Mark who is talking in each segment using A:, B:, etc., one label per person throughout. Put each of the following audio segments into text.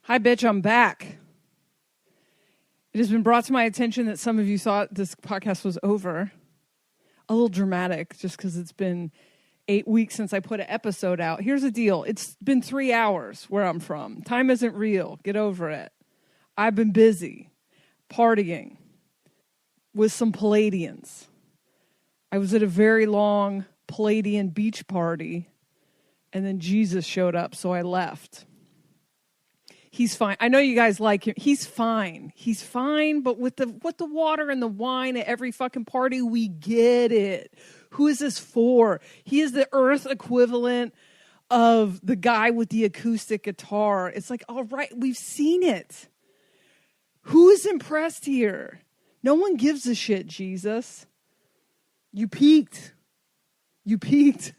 A: Hi, bitch, I'm back. It has been brought to my attention that some of you thought this podcast was over. A little dramatic, just because it's been 8 weeks since I put an episode out. Here's the deal. It's been 3 hours where I'm from. Time isn't real. Get over it. I've been busy partying with some Palladians. I was at a very long Palladian beach party, and then Jesus showed up, so I left. He's fine. I know you guys like him. He's fine. He's fine, but with the water and the wine at every fucking party, we get it. Who is this for? He is the earth equivalent of the guy with the acoustic guitar. It's like, all right, we've seen it. Who is impressed here? No one gives a shit, Jesus. You peaked. You peaked.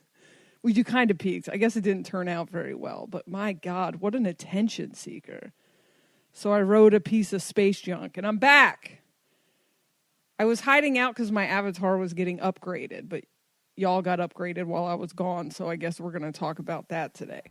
A: Well, you kind of peaked. I guess it didn't turn out very well, but my God, what an attention seeker. So I wrote a piece of space junk, and I'm back. I was hiding out because my avatar was getting upgraded, but y'all got upgraded while I was gone, so I guess we're going to talk about that today.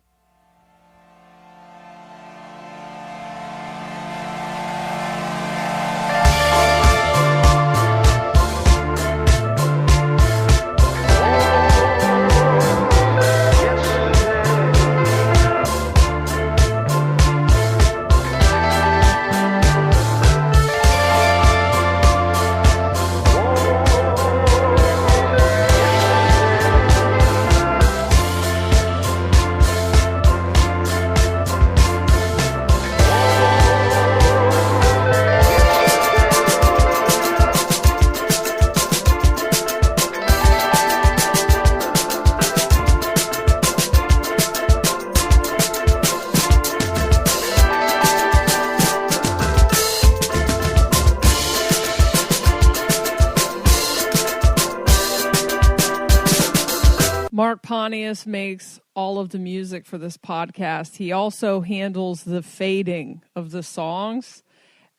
A: Mark Pontius makes all of the music for this podcast. He also handles the fading of the songs,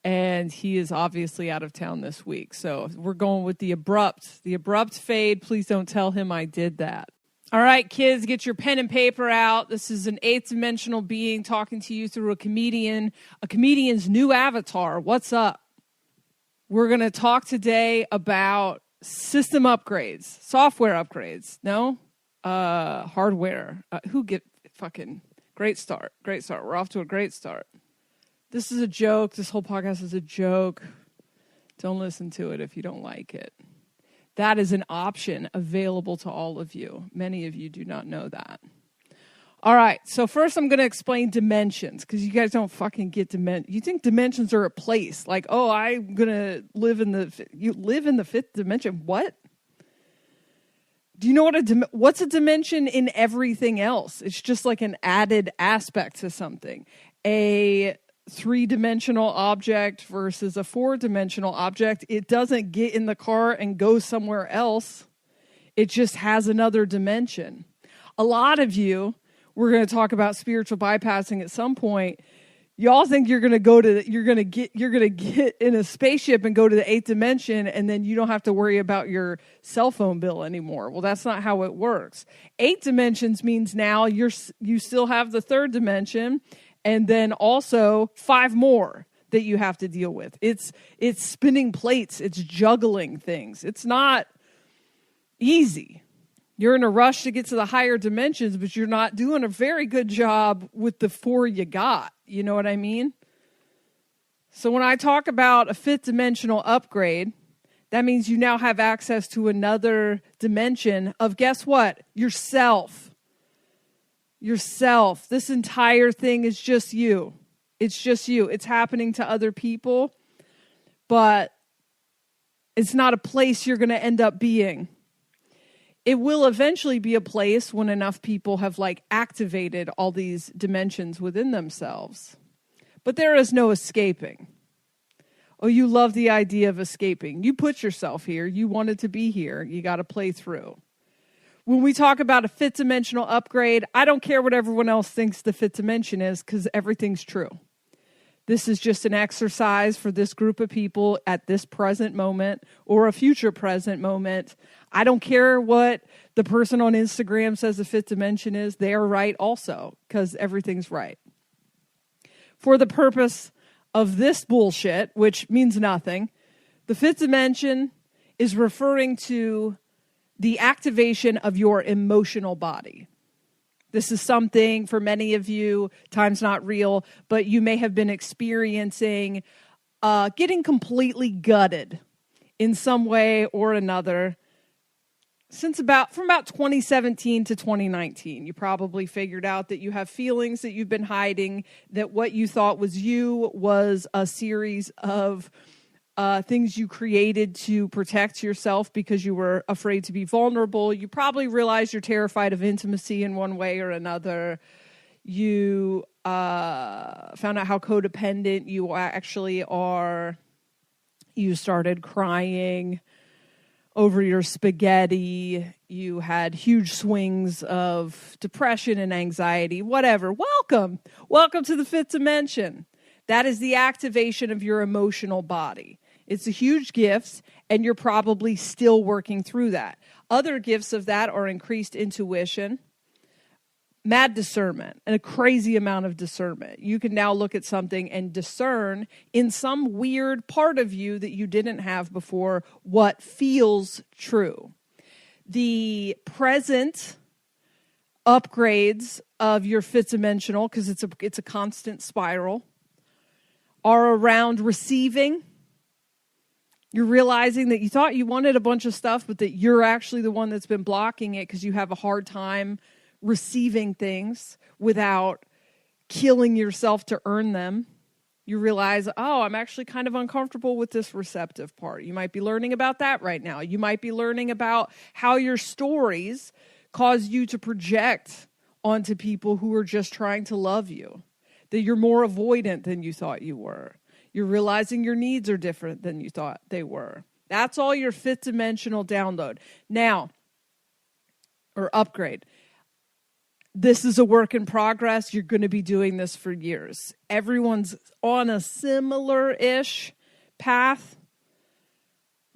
A: and he is obviously out of town this week. So we're going with the abrupt fade. Please don't tell him I did that. All right, kids, get your pen and paper out. This is an 8th-dimensional being talking to you through a comedian's new avatar. What's up? We're going to talk today about system upgrades, software upgrades. No? Hardware. Great start. We're off to a great start. This is a joke. This whole podcast is a joke. Don't listen to it if you don't like it. That is an option available to all of you. Many of you do not know that. All right. So first I'm going to explain dimensions, because you guys don't fucking get dimensions. You think dimensions are a place. Like, oh, I'm going to live in the 5th dimension. What? Do you know what's a dimension in everything else? It's just like an added aspect to something. A 3-dimensional object versus a 4-dimensional object. It doesn't get in the car and go somewhere else. It just has another dimension. A lot of you, we're going to talk about spiritual bypassing at some point. Y'all think you're going to get in a spaceship and go to the 8th dimension, and then you don't have to worry about your cell phone bill anymore. Well, that's not how it works. 8 dimensions means now you still have the 3rd dimension, and then also 5 more that you have to deal with. It's spinning plates. It's juggling things. It's not easy. You're in a rush to get to the higher dimensions, but you're not doing a very good job with the 4 you got. You know what I mean? So when I talk about a 5th dimensional upgrade, that means you now have access to another dimension of, guess what? Yourself. Yourself. This entire thing is just you. It's just you. It's happening to other people, but it's not a place you're going to end up being. It will eventually be a place when enough people have activated all these dimensions within themselves. But there is no escaping. Oh, you love the idea of escaping. You put yourself here. You wanted to be here. You got to play through. When we talk about a 5th dimensional upgrade, I don't care what everyone else thinks the 5th dimension is, because everything's true. This is just an exercise for this group of people at this present moment or a future present moment. I don't care what the person on Instagram says the 5th dimension is. They are right also, because everything's right. for the purpose of this bullshit, which means nothing, the fifth dimension is referring to the activation of your emotional body. This is something for many of you, time's not real, but you may have been experiencing getting completely gutted in some way or another from about 2017 to 2019. You probably figured out that you have feelings that you've been hiding, that what you thought was you was a series of things you created to protect yourself because you were afraid to be vulnerable. You probably realized you're terrified of intimacy in one way or another. You found out how codependent you actually are. You started crying over your spaghetti. You had huge swings of depression and anxiety, whatever. Welcome to the fifth dimension. That is the activation of your emotional body. It's a huge gift, and you're probably still working through that. Other gifts of that are increased intuition, mad discernment, and a crazy amount of discernment. You can now look at something and discern in some weird part of you that you didn't have before what feels true. The present upgrades of your fifth dimensional, because it's a constant spiral, are around receiving. You're realizing that you thought you wanted a bunch of stuff, but that you're actually the one that's been blocking it because you have a hard time receiving things without killing yourself to earn them. You realize, oh, I'm actually kind of uncomfortable with this receptive part. You might be learning about that right now. You might be learning about how your stories cause you to project onto people who are just trying to love you, that you're more avoidant than you thought you were. You're realizing your needs are different than you thought they were. That's all your fifth dimensional download. Now, or upgrade. This is a work in progress. You're going to be doing this for years. Everyone's on a similar-ish path.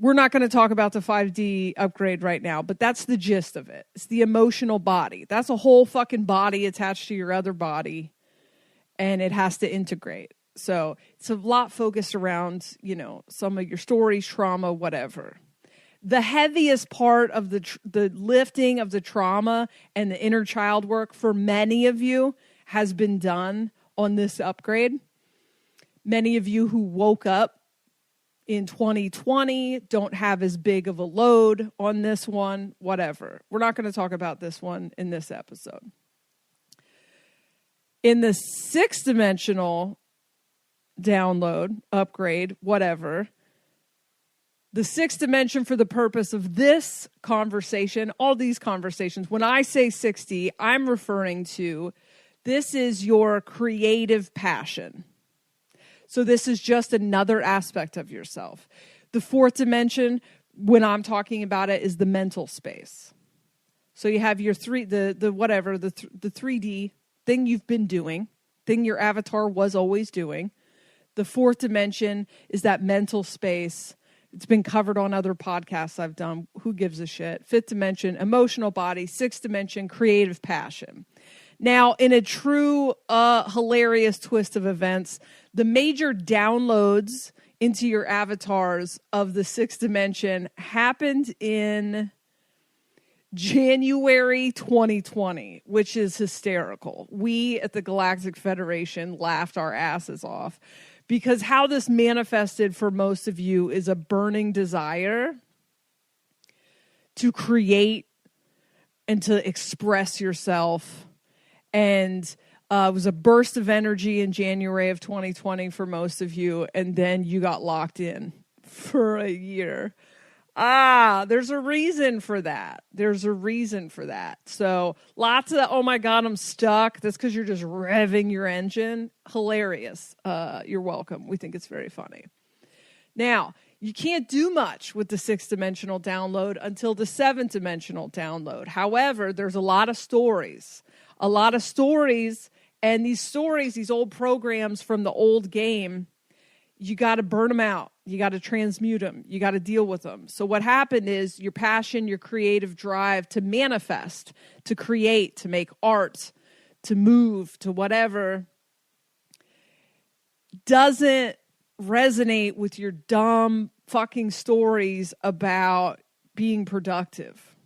A: We're not going to talk about the 5D upgrade right now, but that's the gist of it. It's the emotional body. That's a whole fucking body attached to your other body, and it has to integrate. So it's a lot focused around, some of your stories, trauma, whatever. The heaviest part of the lifting of the trauma and the inner child work for many of you has been done on this upgrade. Many of you who woke up in 2020 don't have as big of a load on this one, whatever. We're not going to talk about this one in this episode. In the sixth dimensional download, upgrade, whatever, the sixth dimension for the purpose of this conversation, all these conversations, when I say 60, I'm referring to this is your creative passion. So this is just another aspect of yourself. The fourth dimension, when I'm talking about it, is the mental space. So you have your the 3D thing you've been doing, thing your avatar was always doing. The fourth dimension is that mental space. It's been covered on other podcasts I've done. Who gives a shit? Fifth dimension, emotional body. Sixth dimension, creative passion. Now, in a true hilarious twist of events, the major downloads into your avatars of the sixth dimension happened in January 2020, which is hysterical. We at the Galactic Federation laughed our asses off because how this manifested for most of you is a burning desire to create and to express yourself. And it was a burst of energy in January of 2020 for most of you. And then you got locked in for a year. There's a reason for that. So lots of, oh my God, I'm stuck. That's because you're just revving your engine. Hilarious. You're welcome. We think it's very funny. Now, you can't do much with the sixth dimensional download until the seventh dimensional download. However, there's a lot of stories. And these stories, these old programs from the old game, you got to burn them out. You got to transmute them. You got to deal with them. So what happened is your passion, your creative drive to manifest, to create, to make art, to move, to whatever, doesn't resonate with your dumb fucking stories about being productive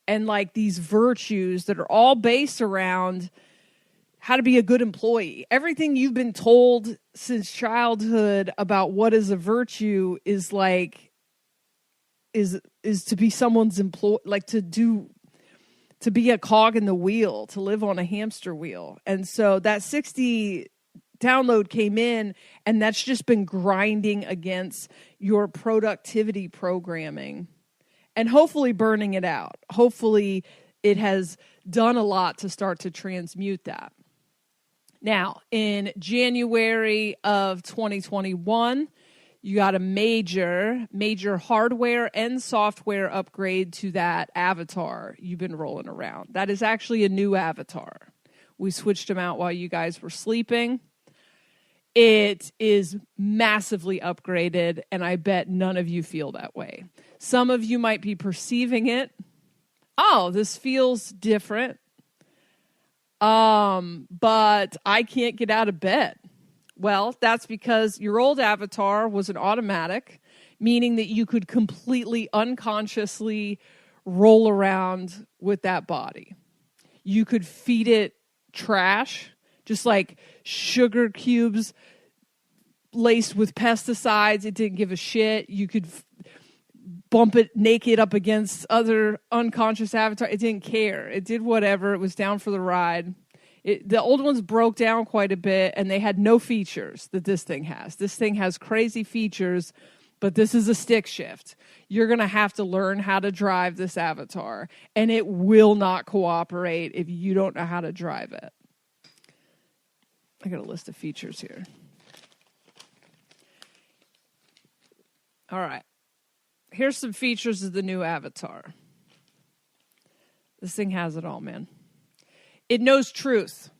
A: and like these virtues that are all based around how to be a good employee. Everything you've been told since childhood about what is a virtue is like is to be someone's employee, like to be a cog in the wheel, to live on a hamster wheel. And so that 60 download came in, and that's just been grinding against your productivity programming and hopefully burning it out. Hopefully it has done a lot to start to transmute that. Now, in January of 2021, you got a major hardware and software upgrade to that avatar you've been rolling around. That is actually a new avatar. We switched them out while you guys were sleeping. It is massively upgraded, and I bet none of you feel that way. Some of you might be perceiving it. Oh, this feels different. But I can't get out of bed. Well, that's because your old avatar was an automatic, meaning that you could completely unconsciously roll around with that body. You could feed it trash, just like sugar cubes laced with pesticides. It didn't give a shit. You could bump it naked up against other unconscious avatars. It didn't care. It did whatever. It was down for the ride. The old ones broke down quite a bit, and they had no features that this thing has. This thing has crazy features, but this is a stick shift. You're going to have to learn how to drive this avatar, and it will not cooperate if you don't know how to drive it. I got a list of features here. All right. Here's some features of the new avatar. This thing has it all, man. It knows truth.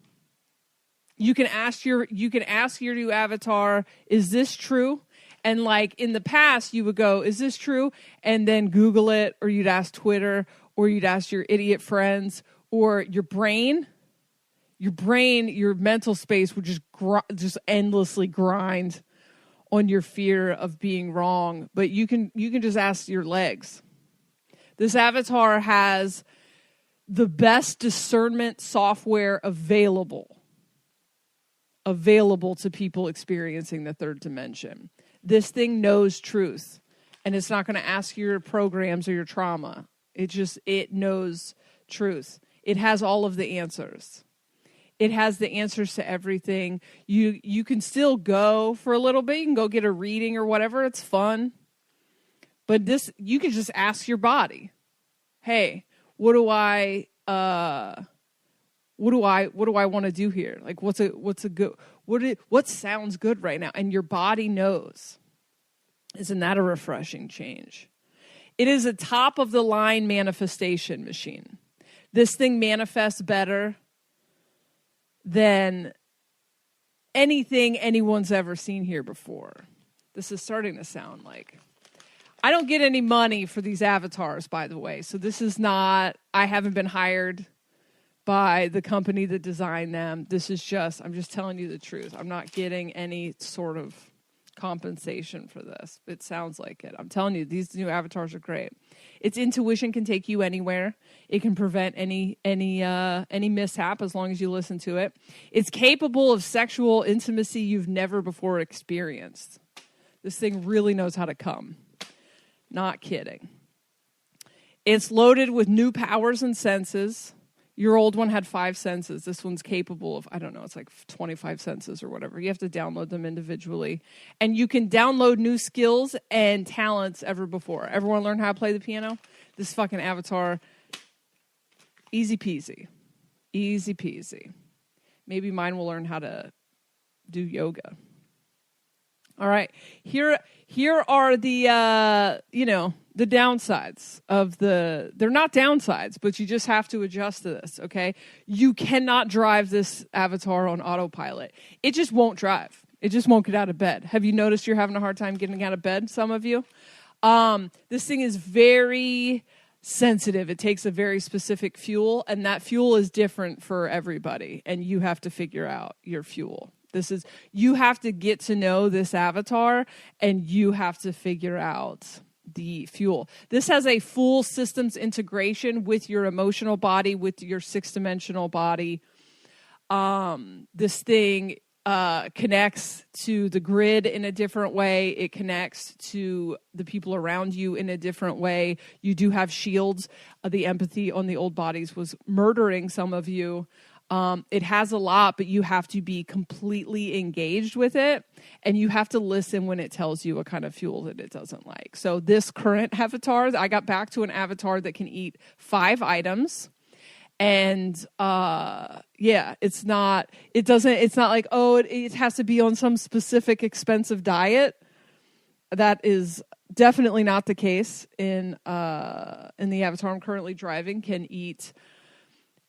A: You can ask your new avatar, is this true? And like in the past, you would go, is this true? And then Google it, or you'd ask Twitter, or you'd ask your idiot friends, or your brain, your mental space would just endlessly grind on your fear of being wrong. But you can just ask your legs. This avatar has the best discernment software available to people experiencing the third dimension. This thing knows truth, and it's not going to ask your programs or your trauma. It knows truth. It has all of the answers. It has the answers to everything. You can still go for a little bit. You can go get a reading or whatever. It's fun. But you can just ask your body, hey, what do I want to do here? Like, what sounds good right now? And your body knows. Isn't that a refreshing change? It is a top of the line manifestation machine. This thing manifests better than anything anyone's ever seen here before. This is starting to sound like, I don't get any money for these avatars, by the way. So this is not, I haven't been hired by the company that designed them. This is just, I'm just telling you the truth. I'm not getting any sort of compensation for this. It sounds like it. I'm telling you, these new avatars are great. Its intuition can take you anywhere. It can prevent any mishap as long as you listen to it. It's capable of sexual intimacy you've never before experienced. This thing really knows how to come. Not kidding. It's loaded with new powers and senses. Your old one had 5 senses. This one's capable of, I don't know, it's like 25 senses or whatever. You have to download them individually. And you can download new skills and talents ever before. Ever want to learn how to play the piano? This fucking avatar, easy peasy. Easy peasy. Maybe mine will learn how to do yoga. All right. Here are the, the downsides of they're not downsides, but you just have to adjust to this, okay? You cannot drive this avatar on autopilot. It just won't drive. It just won't get out of bed. Have you noticed you're having a hard time getting out of bed, some of you? This thing is very sensitive. It takes a very specific fuel, and that fuel is different for everybody, and you have to figure out your fuel. You have to get to know this avatar, and you have to figure out the fuel. This has a full systems integration with your emotional body, with your 6-dimensional body. This thing connects to the grid in a different way. It connects to the people around you in a different way. You do have shields. The empathy on the old bodies was murdering some of you. It has a lot, but you have to be completely engaged with it, and you have to listen when it tells you what kind of fuel that it doesn't like. So this current avatar, I got back to an avatar that can eat 5 items. And it's not like, oh, it has to be on some specific expensive diet. That is definitely not the case in the avatar I'm currently driving. Can eat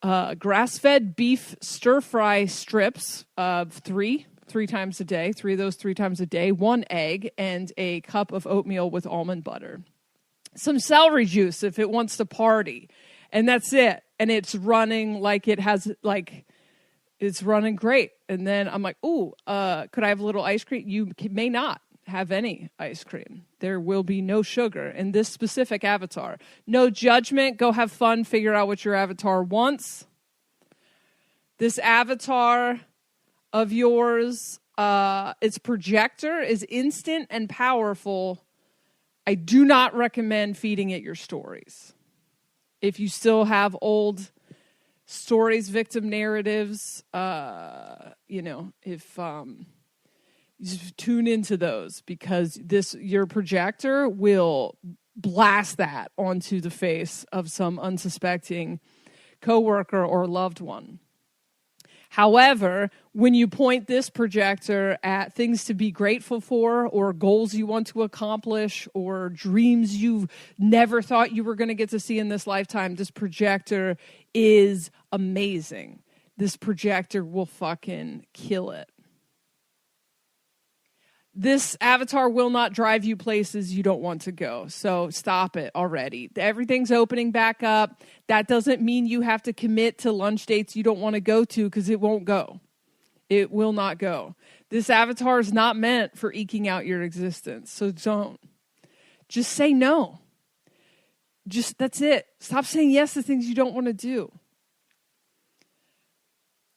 A: grass-fed beef stir-fry strips of 3 times a day, 3 of those 3 times a day, 1 egg, and a cup of oatmeal with almond butter. Some celery juice if it wants to party. And that's it. And it's running like it's running great. And then I'm like, ooh, could I have a little ice cream? You may not have any ice cream. There will be no sugar in this specific avatar. No judgment. Go have fun. Figure out what your avatar wants. This avatar of yours, its projector is instant and powerful. I do not recommend feeding it your stories. If you still have old stories, victim narratives, if you tune into those, because your projector will blast that onto the face of some unsuspecting coworker or loved one. However, when you point this projector at things to be grateful for, or goals you want to accomplish, or dreams you never thought you were going to get to see in this lifetime, this projector is amazing. This projector will fucking kill it. This avatar will not drive you places you don't want to go. So stop it already. Everything's opening back up. That doesn't mean you have to commit to lunch dates you don't want to go to, because it won't go. It will not go. This avatar is not meant for eking out your existence. So don't. Just say no. That's it. Stop saying yes to things you don't want to do.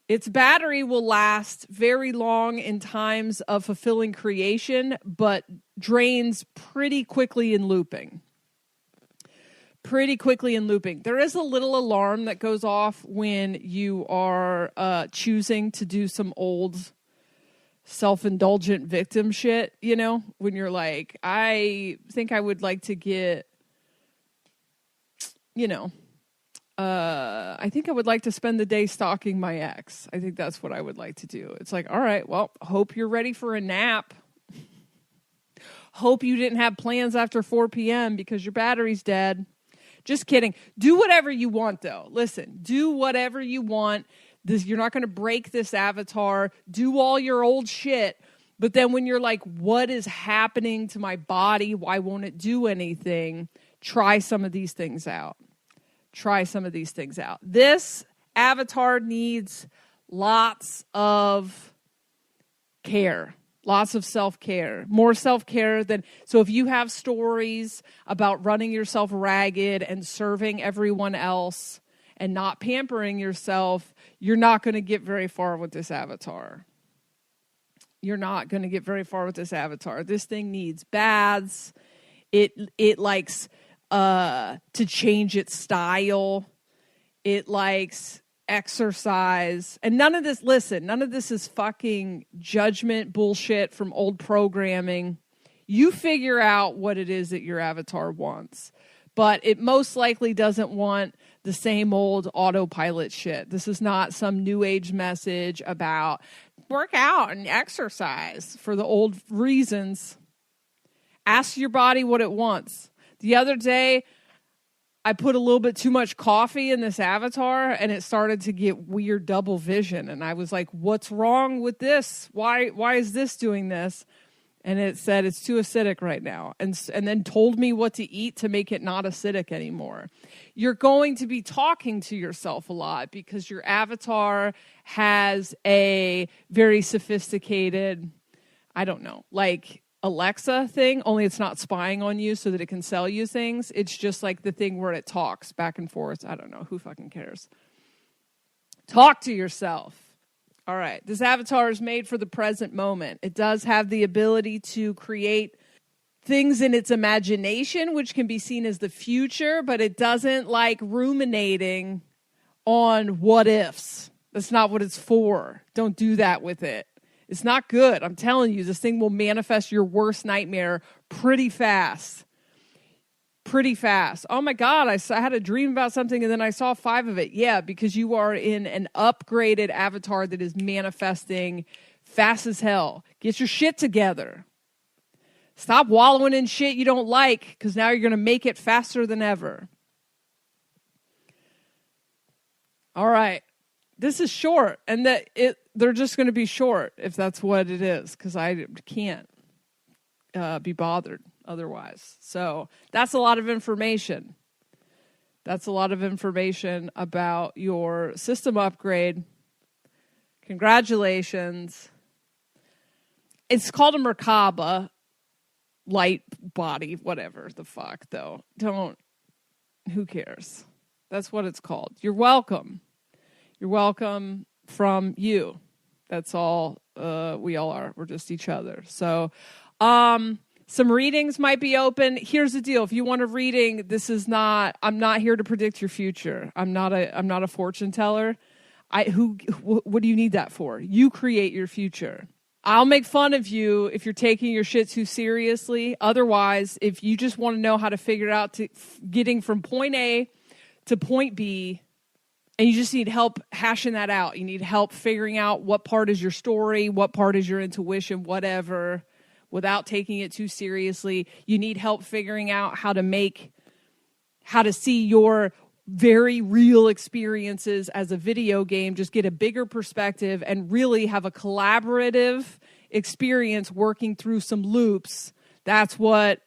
A: Its battery will last very long in times of fulfilling creation, but drains pretty quickly in looping. There is a little alarm that goes off when you are choosing to do some old self-indulgent victim shit, when you're like, I think I would like to get, I think I would like to spend the day stalking my ex. I think that's what I would like to do. It's like, all right, well, hope you're ready for a nap. Hope you didn't have plans after 4 p.m. because your battery's dead. Just kidding. Do whatever you want, though. Listen, do whatever you want. You're not going to break this avatar. Do all your old shit. But then when you're like, what is happening to my body? Why won't it do anything? Try some of these things out. This avatar needs lots of care, lots of self-care, more self-care than. So if you have stories about running yourself ragged and serving everyone else and not pampering yourself, you're not going to get very far with this avatar. This thing needs baths. It likes to change its style. It likes exercise. And none of this is fucking judgment bullshit from old programming. You figure out what it is that your avatar wants. But it most likely doesn't want the same old autopilot shit. This is not some new age message about work out and exercise for the old reasons. Ask your body what it wants. The other day, I put a little bit too much coffee in this avatar, and it started to get weird double vision. And I was like, what's wrong with this? Why is this doing this? And it said it's too acidic right now, and then told me what to eat to make it not acidic anymore. You're going to be talking to yourself a lot because your avatar has a very sophisticated, I don't know, like Alexa thing, only it's not spying on you so that it can sell you things. It's just like the thing where it talks back and forth. I don't know. Who fucking cares? Talk to yourself. All right. This avatar is made for the present moment. It does have the ability to create things in its imagination, which can be seen as the future, but it doesn't like ruminating on what ifs. That's not what it's for. Don't do that with it. It's not good. I'm telling you, this thing will manifest your worst nightmare pretty fast. Pretty fast. Oh my God, I had a dream about something and then I saw 5 of it. Yeah, because you are in an upgraded avatar that is manifesting fast as hell. Get your shit together. Stop wallowing in shit you don't like, because now you're going to make it faster than ever. All right. This is short, and they're just going to be short if that's what it is, because I can't be bothered otherwise. So that's a lot of information. That's a lot of information about your system upgrade. Congratulations. It's called a Merkaba, light body, whatever the fuck, though. Who cares? That's what it's called. You're welcome. You're welcome from you. That's all we all are. We're just each other. So, some readings might be open. Here's the deal. If you want a reading, I'm not here to predict your future. I'm not a fortune teller. What do you need that for? You create your future. I'll make fun of you if you're taking your shit too seriously. Otherwise, if you just want to know how to figure out getting from point A to point B, and you just need help hashing that out. You need help figuring out what part is your story, what part is your intuition, whatever, without taking it too seriously. You need help figuring out how to see your very real experiences as a video game, just get a bigger perspective and really have a collaborative experience working through some loops. That's what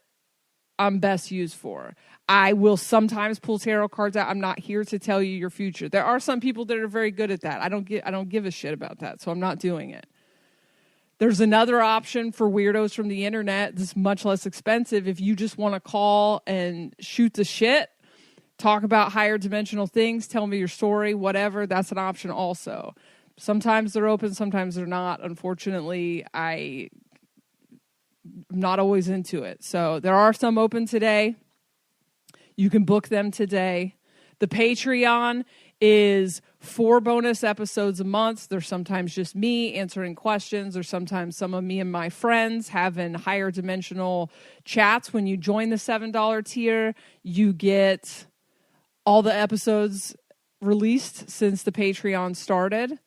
A: I'm best used for. I will sometimes pull tarot cards out. I'm not here to tell you your future. There are some people that are very good at that. I don't give a shit about that, so I'm not doing it. There's another option for weirdos from the internet that's much less expensive. If you just want to call and shoot the shit, talk about higher dimensional things, tell me your story, whatever, that's an option also. Sometimes they're open, sometimes they're not. Unfortunately, I'm not always into it. So there are some open today. You can book them today. The Patreon is 4 bonus episodes a month. There's sometimes just me answering questions. There's sometimes some of me and my friends having higher dimensional chats. When you join the $7 tier, you get all the episodes released since the Patreon started.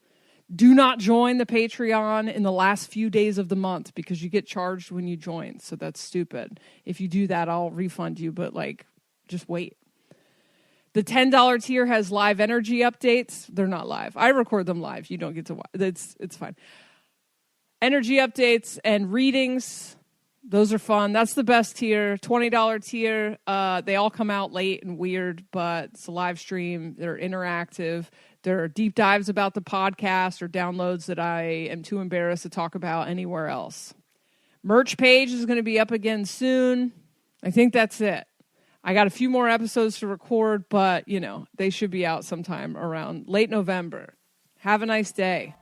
A: Do not join the Patreon in the last few days of the month because you get charged when you join. So that's stupid. If you do that, I'll refund you, but just wait. The $10 tier has live energy updates. They're not live. I record them live. You don't get to watch. It's fine. Energy updates and readings. Those are fun. That's the best tier. $20 tier. They all come out late and weird, but it's a live stream. They're interactive. There are deep dives about the podcast or downloads that I am too embarrassed to talk about anywhere else. Merch page is going to be up again soon. I think that's it. I got a few more episodes to record, but, they should be out sometime around late November. Have a nice day.